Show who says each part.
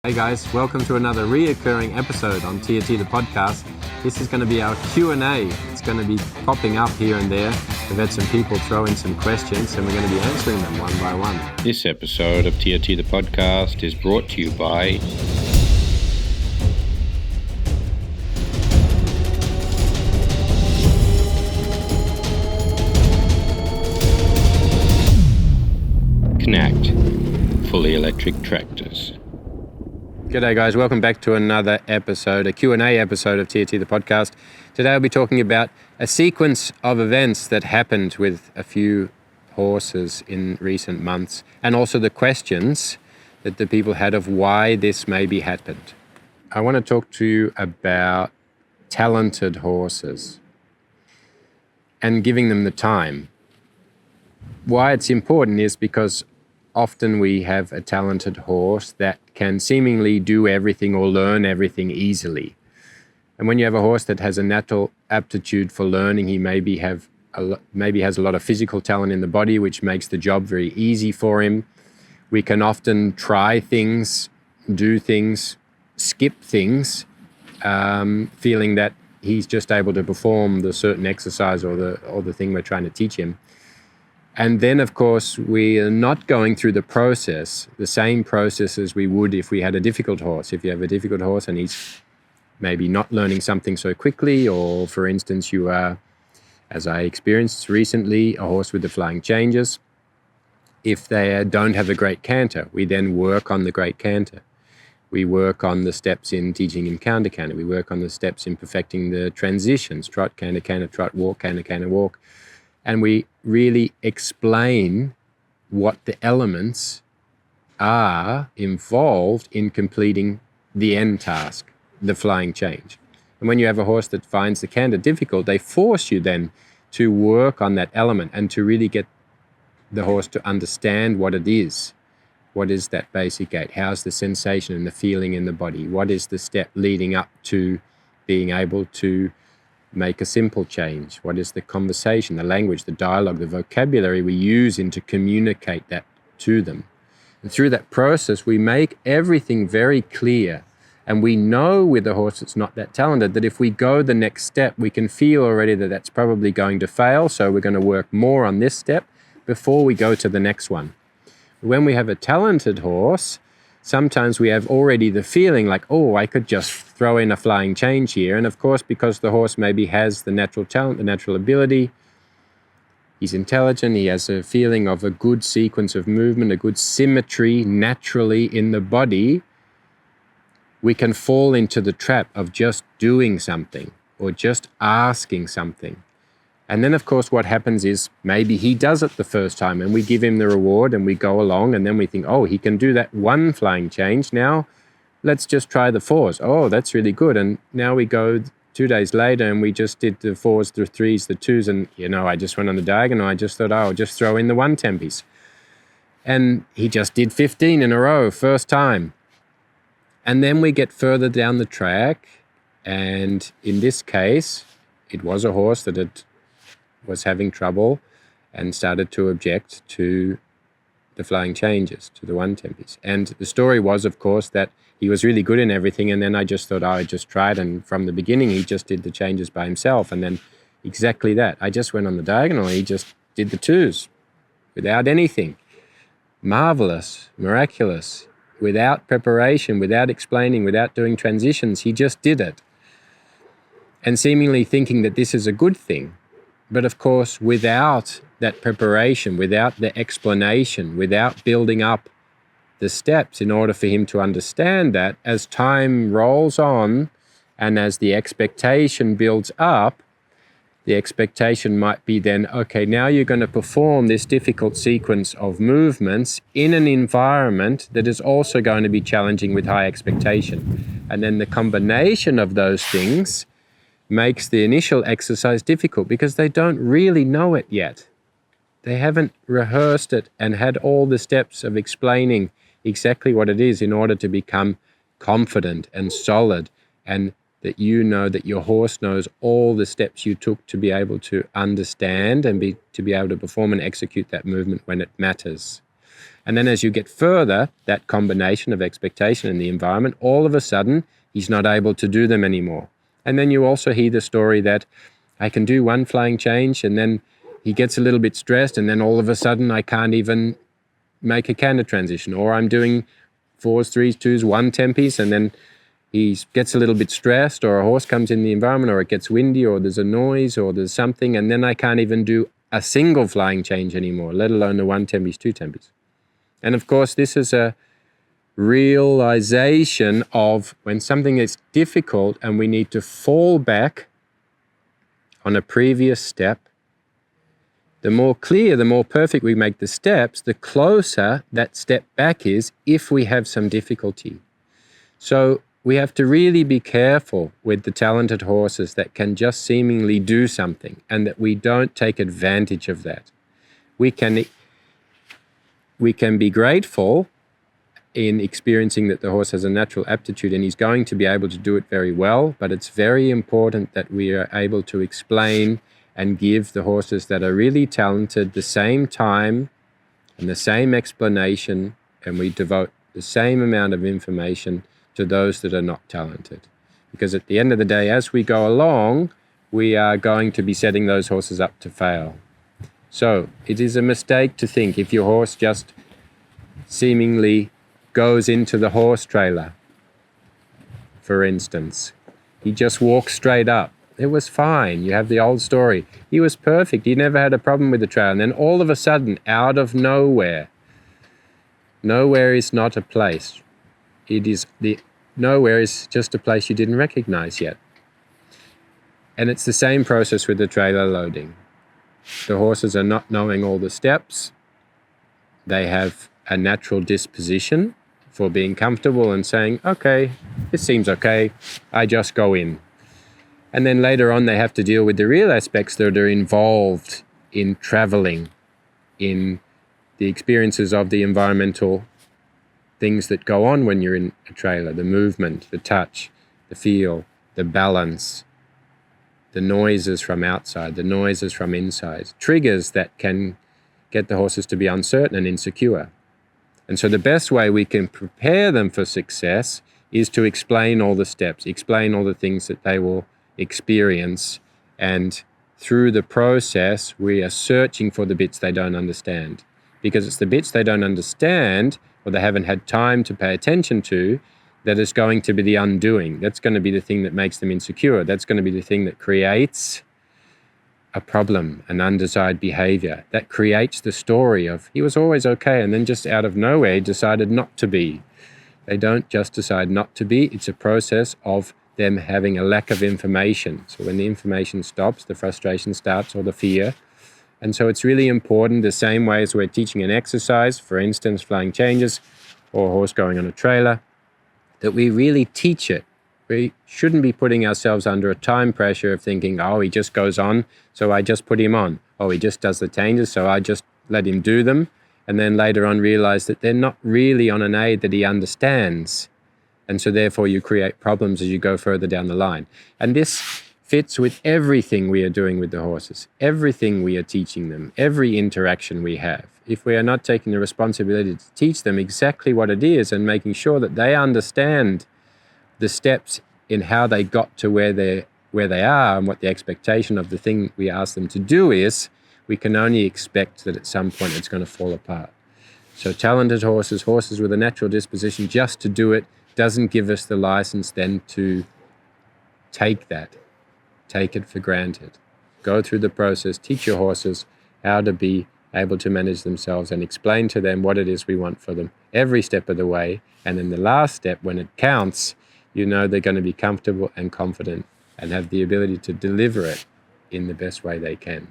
Speaker 1: Hey guys, welcome to another reoccurring episode on TRT the podcast. This is going to be our Q&A. It's going to be popping up here and there. We've had some people throw in some questions and we're going to be answering them one by one.
Speaker 2: This episode of TRT the podcast is brought to you by Connect, fully electric tractors.
Speaker 1: G'day guys, welcome back to another episode, a Q&A episode of TRT the podcast. Today I'll be talking about a sequence of events that happened with a few horses in recent months, and also the questions that the people had of why this maybe happened. I want to talk to you about talented horses and giving them the time. Why it's important is because often we have a talented horse that can seemingly do everything or learn everything easily. And when you have a horse that has a natural aptitude for learning, he maybe has a lot of physical talent in the body, which makes the job very easy for him. We can often try things, do things, skip things, feeling that he's just able to perform the certain exercise or the thing we're trying to teach him. And then, of course, we are not going through the process, the same process as we would if we had a difficult horse. If you have a difficult horse and he's maybe not learning something so quickly, or for instance, you are, as I experienced recently, a horse with the flying changes. If they don't have a great canter, we then work on the great canter. We work on the steps in teaching him counter canter. We work on the steps in perfecting the transitions, trot, canter, canter, trot, walk, canter, walk. And we really explain what the elements are involved in completing the end task, the flying change. And when you have a horse that finds the canter difficult, they force you then to work on that element and to really get the horse to understand what it is. What is that basic gait? How's the sensation and the feeling in the body? What is the step leading up to being able to make a simple change? What is the conversation, the language, the dialogue, the vocabulary we use in to communicate that to them? And through that process, we make everything very clear. And we know with a horse that's not that talented that if we go the next step, we can feel already that that's probably going to fail. So we're going to work more on this step before we go to the next one. When we have a talented horse, sometimes we have already the feeling like, oh, I could just throw in a flying change here. And of course, because the horse maybe has the natural talent, the natural ability, he's intelligent, he has a feeling of a good sequence of movement, a good symmetry naturally in the body, we can fall into the trap of just doing something or just asking something. And then, of course, what happens is maybe he does it the first time and we give him the reward and we go along and then we think, oh, he can do that one flying change. Now, let's just try the fours. Oh, that's really good. And now we go 2 days later and we just did the fours, the threes, the twos. And, I just went on the diagonal. I just thought, oh, I'll just throw in the one tempies. And he just did 15 in a row, first time. And then we get further down the track. And in this case, it was a horse that was having trouble and started to object to the flying changes, to the one tempies. And the story was, of course, that he was really good in everything. And then I just thought, I just tried. And from the beginning, he just did the changes by himself. And then exactly that. I just went on the diagonal. He just did the twos without anything. Marvelous, miraculous, without preparation, without explaining, without doing transitions. He just did it. And seemingly thinking that this is a good thing. But of course, without that preparation, without the explanation, without building up the steps in order for him to understand that, as time rolls on and as the expectation builds up, the expectation might be then, okay, now you're going to perform this difficult sequence of movements in an environment that is also going to be challenging with high expectation. And then the combination of those things makes the initial exercise difficult because they don't really know it yet. They haven't rehearsed it and had all the steps of explaining exactly what it is in order to become confident and solid, and that that your horse knows all the steps you took to be able to understand and to be able to perform and execute that movement when it matters. And then as you get further, that combination of expectation and the environment, all of a sudden, he's not able to do them anymore. And then you also hear the story that I can do one flying change, and then he gets a little bit stressed, and then all of a sudden I can't even make a canter transition, or I'm doing 4s, 3s, 2s, 1 tempies, and then he gets a little bit stressed, or a horse comes in the environment, or it gets windy, or there's a noise, or there's something, and then I can't even do a single flying change anymore, let alone the 1 tempies, 2 tempies. And of course, this is a realization of when something is difficult and we need to fall back on a previous step. The more clear, the more perfect we make the steps, the closer that step back is if we have some difficulty. So we have to really be careful with the talented horses that can just seemingly do something, and that we don't take advantage of that. We can be grateful in experiencing that the horse has a natural aptitude and he's going to be able to do it very well, but it's very important that we are able to explain and give the horses that are really talented the same time and the same explanation, and we devote the same amount of information to those that are not talented. Because at the end of the day, as we go along, we are going to be setting those horses up to fail. So it is a mistake to think if your horse just seemingly goes into the horse trailer, for instance, he just walks straight up. It was fine. You have the old story. He was perfect. He never had a problem with the trailer. And then all of a sudden, out of nowhere is not a place. Nowhere is just a place you didn't recognize yet. And it's the same process with the trailer loading. The horses are not knowing all the steps. They have a natural disposition for being comfortable and saying, okay, this seems okay, I just go in. And then later on they have to deal with the real aspects that are involved in traveling, in the experiences of the environmental things that go on when you're in a trailer, the movement, the touch, the feel, the balance, the noises from outside, the noises from inside, triggers that can get the horses to be uncertain and insecure. And so the best way we can prepare them for success is to explain all the steps, explain all the things that they will experience, and through the process we are searching for the bits they don't understand, because it's the bits they don't understand or they haven't had time to pay attention to that is going to be the undoing. That's going to be the thing that makes them insecure. That's going to be the thing that creates a problem, an undesired behavior, that creates the story of he was always okay and then just out of nowhere he decided not to be. They don't just decide not to be. It's a process of them having a lack of information. So when the information stops, the frustration starts, or the fear. And so it's really important, the same way as we're teaching an exercise, for instance, flying changes or a horse going on a trailer, that we really teach it. We shouldn't be putting ourselves under a time pressure of thinking, oh, he just goes on, so I just put him on. Oh, he just does the changes, so I just let him do them. And then later on realize that they're not really on an aid that he understands. And so therefore you create problems as you go further down the line. And this fits with everything we are doing with the horses, everything we are teaching them, every interaction we have. If we are not taking the responsibility to teach them exactly what it is and making sure that they understand the steps in how they got to where they are and what the expectation of the thing we ask them to do is, we can only expect that at some point it's going to fall apart. So talented horses with a natural disposition just to do it, doesn't give us the license then to take it for granted. Go through the process, teach your horses how to be able to manage themselves and explain to them what it is we want for them every step of the way. And then the last step, when it counts, you know they're going to be comfortable and confident and have the ability to deliver it in the best way they can.